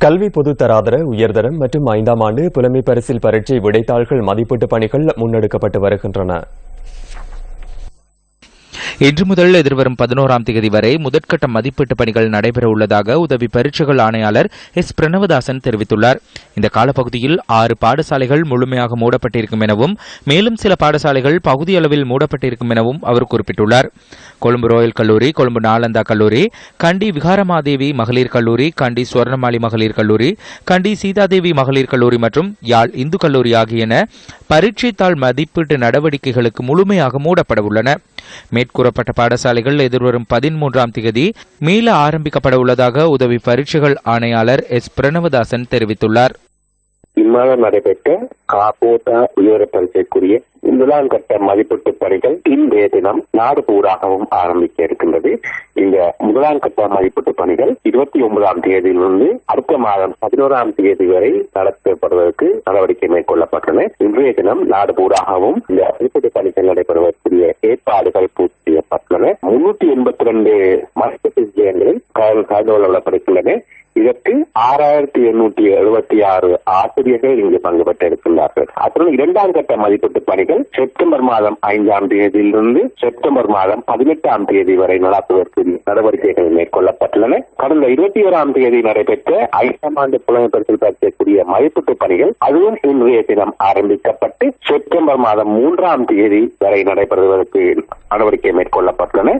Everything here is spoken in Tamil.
கல்வி பொதுத்தராதர உயர்தரம் மற்றும் 5ஆம் ஆண்டு புலமை பரிசில் பரீட்சை விடைத்தாள்கள் மதிப்பீட்டு பணிகள் முன்னெடுக்கப்பட்டு வருகின்றன. இன்று முதல் எதிர்வரும் 11ஆம் தேதி வரை முதற்கட்ட மதிப்பீட்டு பணிகள் நடைபெற உள்ளதாக உதவி பரீட்சைகள் ஆணையாளர் எஸ். பிரணவதாசன் தெரிவித்துள்ளார். இந்த காலப்பகுதியில் 6 பாடசாலைகள் முழுமையாக மூடப்பட்டிருக்கும் எனவும் மேலும் சில பாடசாலைகள் பகுதியளவில் மூடப்பட்டிருக்கும் எனவும் அவர் குறிப்பிட்டுள்ளார். கொழும்பு ரோயல் கல்லூரி, கொழும்பு நாலந்தா கல்லூரி, கண்டி விகாரமாதேவி மகளிர் கல்லூரி, கண்டி சுவர்ணமாலி மகளிர் கல்லூரி, கண்டி சீதாதேவி மகளிர் கல்லூரி மற்றும் யாழ் இந்து கல்லூரி ஆகியன பரீட்சைத்தாள் மதிப்பீட்டு நடவடிக்கைகளுக்கு முழுமையாக மூடப்பட உள்ளன. மேற்கூறப்பட்ட பாடசாலைகள் எதிர்வரும் 13ஆம் தேதி மீள ஆரம்பிக்கப்பட உள்ளதாக உதவி பரீட்சைகள் ஆணையாளர் எஸ். பிரணவதாசன் தெரிவித்துள்ளார். இம்மாதம் நடைபெற்ற காப்போட்டா உயர பரீட்சைக்குரிய முதலாம் கட்ட மதிப்பீட்டு பணிகள் இன்றைய தினம் நாடு பூராகவும் ஆரம்பிக்க இருக்கின்றது. இந்த முதலாம் கட்ட மதிப்பீட்டு பணிகள் 29ஆம் தேதியிலிருந்து அடுத்த மாதம் 11ஆம் தேதி வரை நடத்தப்படுவதற்கு நடவடிக்கை மேற்கொள்ளப்பட்டன. இன்றைய தினம் நாடு பூராகவும் இந்த மதிப்பீட்டு பணிகள் நடைபெறுவதற்குரிய ஏற்பாடுகள் பூர்த்தி செய்யப்பட்டுள்ளன. 382 மதிப்பீட்டு விஷயங்களில் கலந்து கொள்ளப்படுகின்றன. இதற்கு 6876 ஆசிரியர்கள் இங்கு பங்கு பெற்றிருக்கின்றார்கள். அத்துடன் 2ஆம் கட்ட மதிப்பீட்டு பணிகள் செப்டம்பர் மாதம் 5ஆம் தேதியிலிருந்து செப்டம்பர் மாதம் 18ஆம் தேதி வரை நடத்துவதற்கு நடவடிக்கைகள் மேற்கொள்ளப்பட்டுள்ளன. கடந்த 21ஆம் தேதி நடைபெற்ற 5ஆம் ஆண்டு புலமை பரிசில் பரீட்சைக்குரிய மதிப்பீட்டு பணிகள் அதுவும் இன்றைய தினம் ஆரம்பிக்கப்பட்டு செப்டம்பர் மாதம் 3ஆம் தேதி வரை நடைபெறுவதற்கு நடவடிக்கை மேற்கொள்ளப்பட்டுள்ளன.